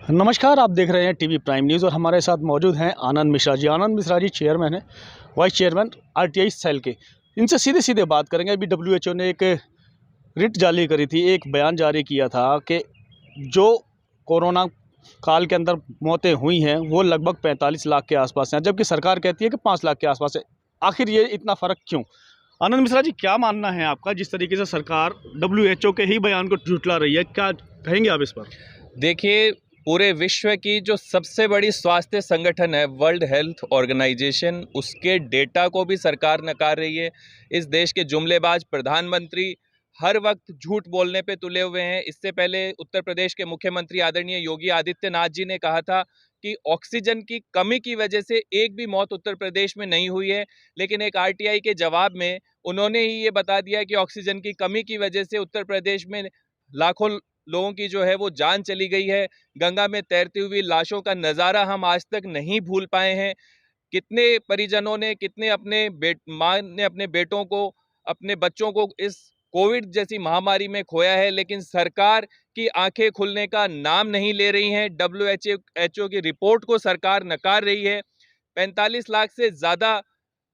नमस्कार, आप देख रहे हैं टीवी प्राइम न्यूज़ और हमारे साथ मौजूद हैं आनंद मिश्रा जी। आनंद मिश्रा जी चेयरमैन हैं, वाइस चेयरमैन आरटीआई सेल के। इनसे सीधे-सीधे बात करेंगे। अभी डब्ल्यूएचओ ने एक रिट जारी करी थी, एक बयान जारी किया था कि जो कोरोना काल के अंदर मौतें हुई हैं, वो लगभग 45 लाख के आसपास हैं, जबकि सरकार कहती है कि 5 लाख के आसपास है। आखिर ये इतना फ़र्क क्यों? आनंद मिश्रा जी, क्या मानना है आपका, जिस तरीके से सरकार डब्ल्यूएचओ के ही बयान को झुठला रही है, क्या कहेंगे आप इस पर? देखिए, पूरे विश्व की जो सबसे बड़ी स्वास्थ्य संगठन है वर्ल्ड हेल्थ ऑर्गेनाइजेशन, उसके डेटा को भी सरकार नकार रही है। इस देश के जुमलेबाज प्रधानमंत्री हर वक्त झूठ बोलने पे तुले हुए हैं। इससे पहले उत्तर प्रदेश के मुख्यमंत्री आदरणीय योगी आदित्यनाथ जी ने कहा था कि ऑक्सीजन की कमी की वजह से एक भी मौत उत्तर प्रदेश में नहीं हुई है, लेकिन एक आरटीआई के जवाब में उन्होंने ही ये बता दिया कि ऑक्सीजन की कमी की वजह से उत्तर प्रदेश में लाखों लोगों की जो है वो जान चली गई है। गंगा में तैरती हुई लाशों का नज़ारा हम आज तक नहीं भूल पाए हैं। कितने परिजनों ने, कितने अपने माँ ने अपने बेटों को, अपने बच्चों को इस कोविड जैसी महामारी में खोया है, लेकिन सरकार की आंखें खुलने का नाम नहीं ले रही हैं। डब्ल्यूएचओ की रिपोर्ट को सरकार नकार रही है। 45 लाख से ज़्यादा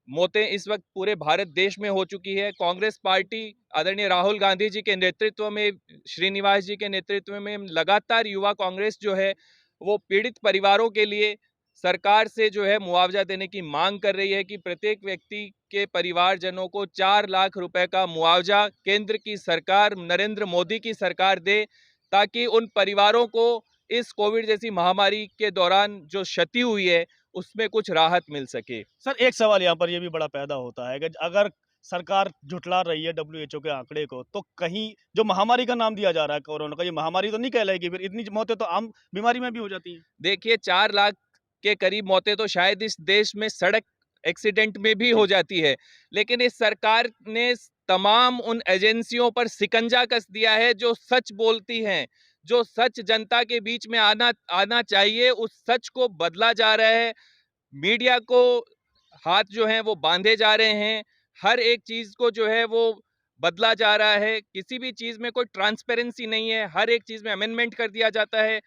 मौतें इस वक्त पूरे भारत देश में हो चुकी है। कांग्रेस पार्टी आदरणीय राहुल गांधी जी के नेतृत्व में, श्रीनिवास जी के नेतृत्व में लगातार युवा कांग्रेस जो है वो पीड़ित परिवारों के लिए सरकार से जो है मुआवजा देने की मांग कर रही है कि प्रत्येक व्यक्ति के परिवारजनों को 4 लाख रुपए का मुआवजा केंद्र की सरकार, नरेंद्र मोदी की सरकार दे, ताकि उन परिवारों को इस कोविड जैसी महामारी के दौरान जो क्षति हुई है उसमें कुछ राहत मिल सके। सर, एक सवाल यहाँ पर ये भी बड़ा पैदा होता है कि अगर सरकार झुठला रही है डब्ल्यूएचओ के आंकड़े को, तो कहीं जो महामारी का नाम दिया जा रहा है कोरोना का, ये महामारी तो नहीं कहलाएगी? फिर इतनी मौतें तो आम बीमारी में भी हो जाती हैं। देखिए, 4 लाख के करीब मौतें तो शायद इस देश में सड़क एक्सीडेंट में भी जी। हो जाती है, लेकिन इस सरकार ने तमाम उन एजेंसियों पर शिकंजा कस दिया है जो सच बोलती हैं, जो सच जनता के बीच में आना आना चाहिए, उस सच को बदला जा रहा है। मीडिया को हाथ जो हैं वो बांधे जा रहे हैं। हर एक चीज़ को जो है वो बदला जा रहा है। किसी भी चीज़ में कोई ट्रांसपेरेंसी नहीं है। हर एक चीज़ में अमेंडमेंट कर दिया जाता है।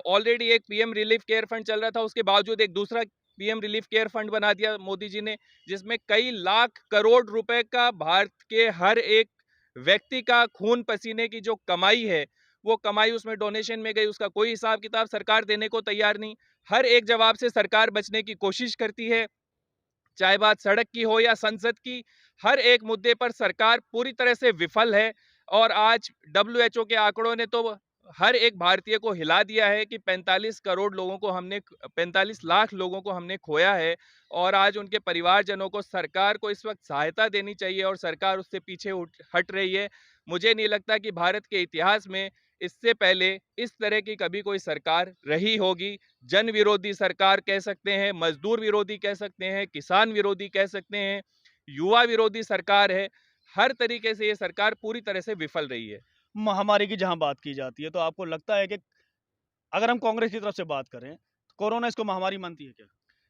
ऑलरेडी एक पीएम रिलीफ केयर फंड चल रहा था, उसके बावजूद एक दूसरा पीएम रिलीफ केयर फंड बना दिया मोदी जी ने, जिसमें कई लाख करोड़ रुपए का भारत के हर एक व्यक्ति का खून पसीने की जो कमाई है, वो कमाई उसमें डोनेशन में गई। उसका कोई हिसाब किताब सरकार देने को तैयार नहीं। हर एक जवाब से सरकार बचने की कोशिश करती है, चाहे बात सड़क की हो या संसद की। हर एक मुद्दे पर सरकार पूरी तरह से विफल है। और आज डब्ल्यूएचओ के आंकड़ों ने तो हर एक भारतीय को हिला दिया है कि 45 करोड़ लोगों को हमने 45 लाख लोगों को हमने खोया है। और आज उनके परिवारजनों को सरकार को इस वक्त सहायता देनी चाहिए और सरकार उससे पीछे हट रही है। मुझे नहीं लगता कि भारत के इतिहास में इससे पहले इस तरह की कभी कोई सरकार रही होगी। जन विरोधी सरकार कह सकते हैं, मजदूर विरोधी कह सकते हैं, किसान विरोधी कह सकते हैं, युवा विरोधी सरकार है। हर तरीके से ये सरकार पूरी तरह से विफल रही है। महामारी की जहाँ बात की जाती है, तो आपको लगता है कि अगर हम कांग्रेस की तरफ से बात करें, तो कोरोना इसको महामारी मानती है क्या?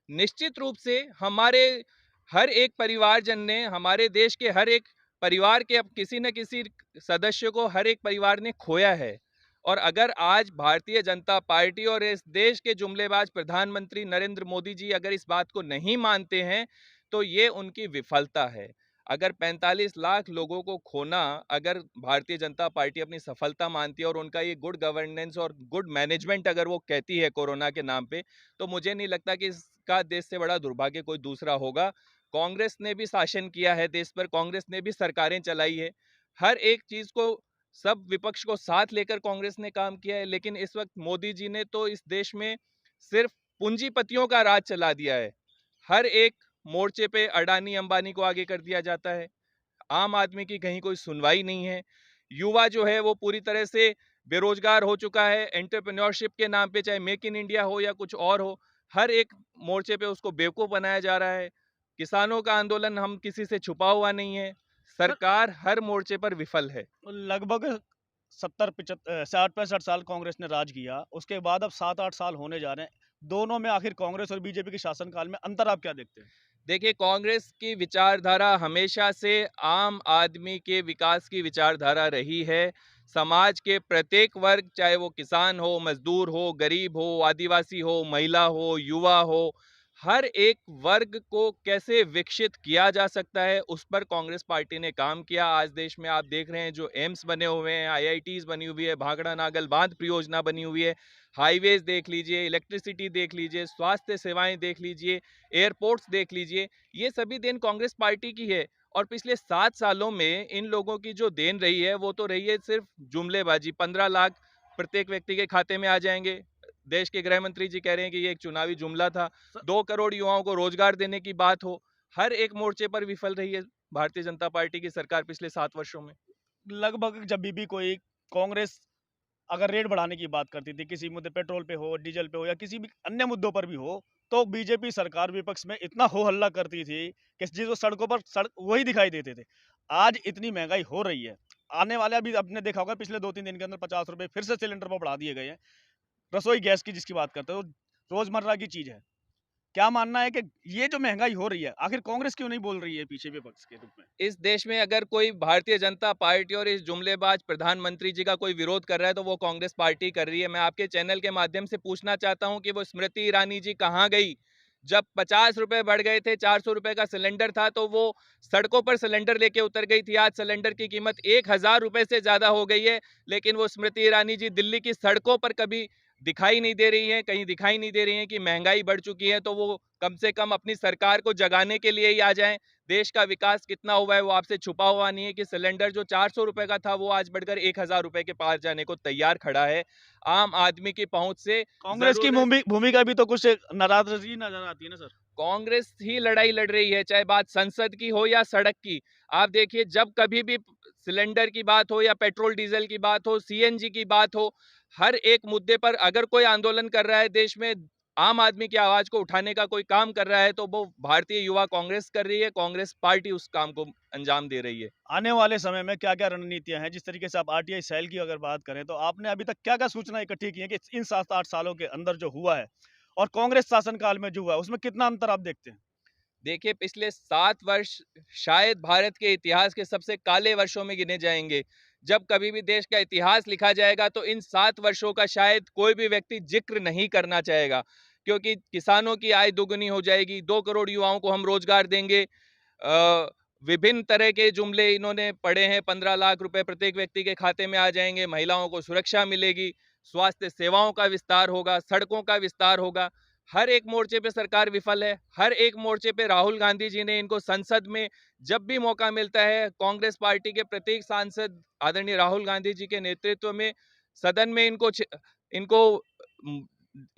निश्चित रूप से हमारे हर एक परिवारजन ने, हमारे देश के हर एक परिवार के अब किसी न किसी सदस्य को हर एक परिवार ने खोया है। और अगर आज भारतीय जनता पार्टी और इस देश के जुमलेबाज प्रधानमंत्री नरेंद्र मोदी जी अगर इस बात को नहीं मानते हैं, तो ये उनकी विफलता है। अगर 45 लाख लोगों को खोना अगर भारतीय जनता पार्टी अपनी सफलता मानती है और उनका ये गुड गवर्नेंस और गुड मैनेजमेंट अगर वो कहती है कोरोना के नाम पे, तो मुझे नहीं लगता कि इसका देश से बड़ा दुर्भाग्य कोई दूसरा होगा। कांग्रेस ने भी शासन किया है देश पर, कांग्रेस ने भी सरकारें चलाई है। हर एक चीज को, सब विपक्ष को साथ लेकर कांग्रेस ने काम किया है, लेकिन इस वक्त मोदी जी ने तो इस देश में सिर्फ पूंजीपतियों का राज चला दिया है। हर एक मोर्चे पे अडानी अंबानी को आगे कर दिया जाता है। आम आदमी की कहीं कोई सुनवाई नहीं है। युवा जो है वो पूरी तरह से बेरोजगार हो चुका है। एंटरप्रेन्योरशिप के नाम पे, चाहे मेक इन इंडिया हो या कुछ और हो, हर एक मोर्चे पे उसको बेवकूफ बनाया जा रहा है। किसानों का आंदोलन हम किसी से छुपा हुआ नहीं है। सर, सरकार हर मोर्चे पर विफल है। लगभग 60-65 साल कांग्रेस ने राज किया, उसके बाद अब 7-8 साल होने जा रहे हैं। दोनों में आखिर कांग्रेस और बीजेपी के शासनकाल में अंतर आप क्या देखते हैं? देखिए, कांग्रेस की विचारधारा हमेशा से आम आदमी के विकास की विचारधारा रही है। समाज के प्रत्येक वर्ग, चाहे वो किसान हो, मजदूर हो, गरीब हो, आदिवासी हो, महिला हो, युवा हो, हर एक वर्ग को कैसे विकसित किया जा सकता है, उस पर कांग्रेस पार्टी ने काम किया। आज देश में आप देख रहे हैं जो एम्स बने हुए हैं, आईआईटीज बनी हुई है, भाखड़ा नागल बांध परियोजना बनी हुई है, हाईवेज देख लीजिए, इलेक्ट्रिसिटी देख लीजिए, स्वास्थ्य सेवाएं देख लीजिए, एयरपोर्ट्स देख लीजिए, ये सभी देन कांग्रेस पार्टी की है। और पिछले 7 सालों में इन लोगों की जो देन रही है वो तो रही है सिर्फ जुमलेबाजी। 15 लाख प्रत्येक व्यक्ति के खाते में आ जाएंगे। देश के गृह मंत्री जी कह रहे हैं कि ये एक चुनावी जुमला था। 2 करोड़ युवाओं को रोजगार देने की बात हो, हर एक मोर्चे पर विफल रही है भारतीय जनता पार्टी की सरकार पिछले 7 वर्षों में। लगभग जब भी कोई कांग्रेस अगर रेट बढ़ाने की बात करती थी, किसी मुद्दे पेट्रोल पे हो, डीजल पे हो या किसी भी अन्य मुद्दों पर भी हो, तो बीजेपी सरकार विपक्ष में इतना हो हल्ला करती थी कि जिस सड़कों पर सड़क वही दिखाई देते थे। आज इतनी महंगाई हो रही है, आने वाले अभी आपने देखा होगा पिछले 2-3 दिन के अंदर 50 रुपए फिर से सिलेंडर पर बढ़ा दिए गए हैं। रसोई गैस की जिसकी बात करते हो, रोजमर्रा की चीज है। क्या मानना है कि ये जो महंगाई हो रही है, आखिर कांग्रेस क्यों नहीं बोल रही है पीछे विपक्ष के रूप में? इस देश में अगर कोई भारतीय जनता पार्टी और इस जुमलेबाज प्रधानमंत्री जी का कोई विरोध कर रहा है तो वो कांग्रेस पार्टी कर रही है। मैं आपके चैनल के माध्यम से पूछना चाहता हूं कि वो स्मृति ईरानी जी कहां गई? जब 50 रुपए बढ़ गए थे, 400 रुपए का सिलेंडर था, तो वो सड़कों पर सिलेंडर लेके उतर गई थी। आज सिलेंडर की कीमत 1,000 रुपए से ज्यादा हो गई है, लेकिन वो स्मृति ईरानी जी दिल्ली की सड़कों पर कभी दिखाई नहीं दे रही है, कहीं दिखाई नहीं दे रही है कि महंगाई बढ़ चुकी है। तो वो कम से कम अपनी सरकार को जगाने के लिए ही आ जाएं। देश का विकास कितना हुआ है वो आपसे छुपा हुआ नहीं है कि सिलेंडर जो 400 रुपए का था वो आज बढ़कर 1,000 रुपए के पार जाने को तैयार खड़ा है। आम आदमी की पहुंच से कांग्रेस की जरूरत भूमिका भी तो कुछ नाराजगी नजर आती है ना सर। कांग्रेस ही लड़ाई लड़ रही है, चाहे बात संसद की हो या सड़क की। आप देखिए, जब कभी भी सिलेंडर की बात हो या पेट्रोल डीजल की बात हो, सीएनजी की बात हो, हर एक मुद्दे पर अगर कोई आंदोलन कर रहा है देश में, आम आदमी की आवाज को उठाने का कोई काम कर रहा है, तो वो भारतीय युवा कांग्रेस कर रही है। कांग्रेस पार्टी उस काम को अंजाम दे रही है। आने वाले समय में क्या-क्या रणनीतियाँ हैं? जिस तरीके से आप आरटीआई सेल की अगर बात करें, तो आपने अभी तक क्या-क्या सूचना इकट्ठी की है कि इन 7-8 सालों के अंदर जो हुआ है और कांग्रेस शासनकाल में जो हुआ है, उसमें कितना अंतर आप देखते हैं? देखिए, पिछले 7 वर्ष शायद भारत के इतिहास के सबसे काले वर्षों में गिने जाएंगे। जब कभी भी देश का इतिहास लिखा जाएगा तो इन 7 वर्षों का शायद कोई भी व्यक्ति जिक्र नहीं करना चाहेगा, क्योंकि किसानों की आय दोगुनी हो जाएगी, 2 करोड़ युवाओं को हम रोजगार देंगे। विभिन्न तरह के जुमले इन्होंने पढ़े हैं, 15 लाख रुपए प्रत्येक व्यक्ति के खाते में आ जाएंगे, महिलाओं को सुरक्षा मिलेगी, स्वास्थ्य सेवाओं का विस्तार होगा, सड़कों का विस्तार होगा। हर एक मोर्चे पे सरकार विफल है। हर एक मोर्चे पे राहुल गांधी जी ने इनको संसद में जब भी मौका मिलता है, कांग्रेस पार्टी के प्रत्येक सांसद आदरणीय राहुल गांधी जी के नेतृत्व में सदन में इनको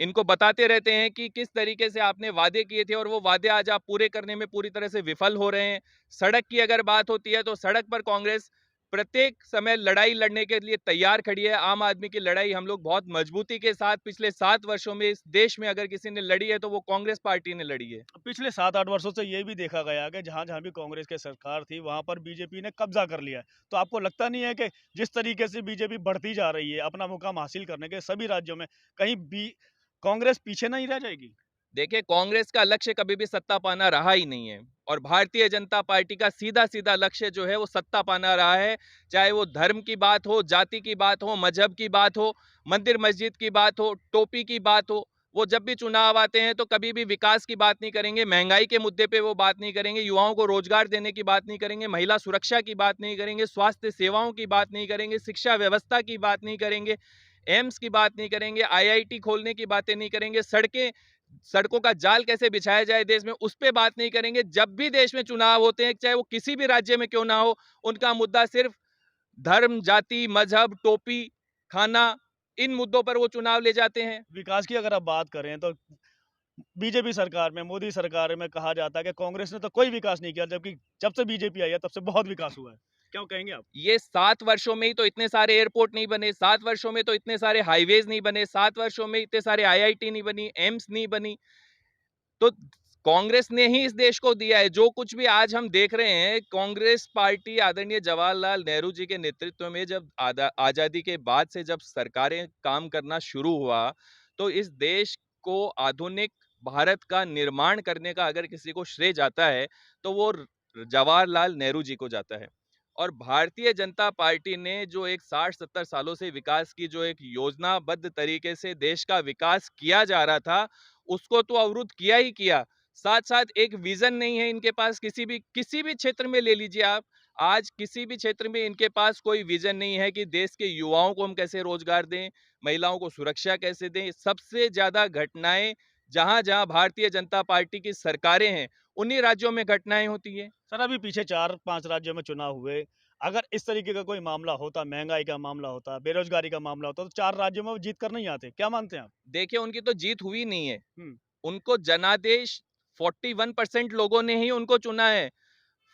इनको बताते रहते हैं कि किस तरीके से आपने वादे किए थे और वो वादे आज आप पूरे करने में पूरी तरह से विफल हो रहे हैं। सड़क की अगर बात होती है तो सड़क पर कांग्रेस प्रत्येक समय लड़ाई लड़ने के लिए तैयार खड़ी है। आम आदमी की लड़ाई हम लोग बहुत मजबूती के साथ पिछले 7 वर्षों में इस देश में अगर किसी ने लड़ी है तो वो कांग्रेस पार्टी ने लड़ी है। पिछले 7-8 वर्षों से ये भी देखा गया कि जहाँ-जहाँ भी कांग्रेस की सरकार थी, वहाँ पर बीजेपी ने कब्जा कर लिया है। तो आपको लगता नहीं है कि जिस तरीके से बीजेपी बढ़ती जा रही है, अपना मुकाम हासिल करने के सभी राज्यों में, कहीं भी कांग्रेस पीछे नहीं रह जाएगी? देखिए, कांग्रेस का लक्ष्य कभी भी सत्ता पाना रहा ही नहीं है और भारतीय जनता पार्टी का सीधा सीधा लक्ष्य जो है वो सत्ता पाना रहा है। चाहे वो धर्म की बात हो, जाति की बात हो, मजहब की बात हो, मंदिर मस्जिद की बात हो, टोपी की बात हो, वो जब भी चुनाव आते हैं तो कभी भी विकास की बात नहीं करेंगे, महंगाई के मुद्दे पे वो बात नहीं करेंगे, युवाओं को रोजगार देने की बात नहीं करेंगे, महिला सुरक्षा की बात नहीं करेंगे, स्वास्थ्य सेवाओं की बात नहीं करेंगे, शिक्षा व्यवस्था की बात नहीं करेंगे, एम्स की बात नहीं करेंगे, आईआईटी खोलने की बातें नहीं करेंगे, सड़कों का जाल कैसे बिछाया जाए देश में, उस पे बात नहीं करेंगे। जब भी देश में चुनाव होते हैं, चाहे वो किसी भी राज्य में क्यों ना हो, उनका मुद्दा सिर्फ धर्म, जाति, मजहब, टोपी, खाना, इन मुद्दों पर वो चुनाव ले जाते हैं। विकास की अगर आप बात करें तो बीजेपी सरकार में, मोदी सरकार में कहा जाता है कि कांग्रेस ने तो कोई विकास नहीं किया, जबकि जब से बीजेपी आई है तब से बहुत विकास हुआ है। क्या कहेंगे आप? ये 7 वर्षों में ही तो इतने सारे एयरपोर्ट नहीं बने, 7 वर्षों में तो इतने सारे हाईवेज नहीं बने, 7 वर्षों में इतने सारे आईआईटी नहीं बनी, एम्स नहीं बनी। तो कांग्रेस ने ही इस देश को दिया है। जो कुछ भी आज हम देख रहे हैं, कांग्रेस पार्टी आदरणीय जवाहरलाल नेहरू जी के नेतृत्व में जब आजादी के बाद से जब सरकारें काम करना शुरू हुआ, तो इस देश को आधुनिक भारत का निर्माण करने का अगर किसी को श्रेय जाता है तो वो जवाहरलाल नेहरू जी को जाता है। और भारतीय जनता पार्टी ने जो एक 60-70 सालों से विकास की जो एक योजनाबद्ध तरीके से देश का विकास किया जा रहा था, उसको तो अवरुद्ध किया ही किया। साथ-साथ एक विज़न नहीं है इनके पास किसी भी क्षेत्र में ले लीजिए आप। आज किसी भी क्षेत्र में इनके पास कोई विज़न नहीं है कि देश के युवाओं को हम कैसे रोज़गार दें, महिलाओं को सुरक्षा कैसे दें। सबसे ज़्यादा घटनाएँ जहाँ-जहाँ भारतीय जनता पार्टी की सरकारें हैं, उन्हीं राज्यों में घटनाएँ होती हैं। सर अभी पीछे 4-5 राज्यों में चुनाव हुए। अगर इस तरीके का कोई मामला होता, महँगाई का मामला होता, बेरोज़गारी का मामला होता, तो 4 राज्यों में वो जीत कर नहीं आते। क्या मानते हैं आप? देखिए, उनकी तो जीत हुई नहीं है। हुँ। उनको जनादेश 41% लोगों ने ही उनको चुना है।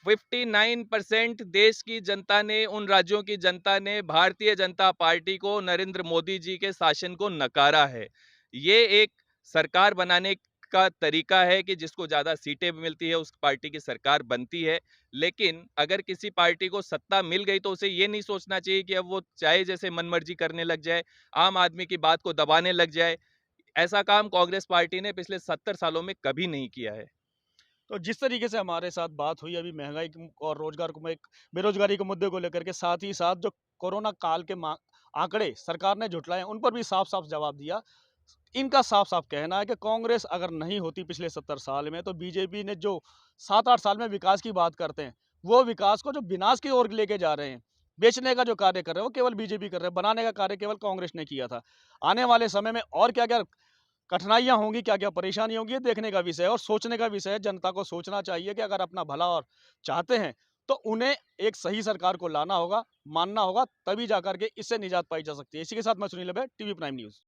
59% देश की जनता ने, उन राज्यों की जनता ने भारतीय जनता पार्टी को, नरेंद्र मोदी जी के शासन को नकारा है। ये एक सरकार बनाने का तरीका है कि जिसको ज़्यादा सीटें मिलती है, उस पार्टी की सरकार बनती है। लेकिन अगर किसी पार्टी को सत्ता मिल गई तो उसे ये नहीं सोचना चाहिए कि अब वो चाहे जैसे मनमर्जी करने लग जाए, आम आदमी की बात को दबाने लग जाए। ऐसा काम कांग्रेस पार्टी ने पिछले 70 सालों में कभी नहीं किया है। तो जिस तरीके से हमारे साथ बात हुई अभी महँगाई की और रोज़गार को एक बेरोज़गारी के मुद्दे को लेकर के, साथ ही साथ जो कोरोना काल के आंकड़े सरकार ने झुटलाए, उन पर भी साफ-साफ जवाब दिया। इनका साफ-साफ कहना है कि कांग्रेस अगर नहीं होती पिछले 70 साल में, तो बीजेपी ने जो 7-8 साल में विकास की बात करते हैं, वो विकास को जो विनाश की ओर लेके जा रहे हैं, बेचने का जो कार्य कर रहे हैं, वो केवल बीजेपी कर रहे हैं, बनाने का कार्य केवल कांग्रेस ने किया था। आने वाले समय में और क्या-क्या कठिनाइयाँ होंगी, क्या-क्या परेशानी होंगी, ये देखने का विषय है और सोचने का विषय है। जनता को सोचना चाहिए कि अगर अपना भला और चाहते हैं, तो उन्हें एक सही सरकार को लाना होगा, मानना होगा, तभी जाकर के इससे निजात पाई जा सकती है। इसी के साथ मैं सुनील अभय, टीवी प्राइम न्यूज़।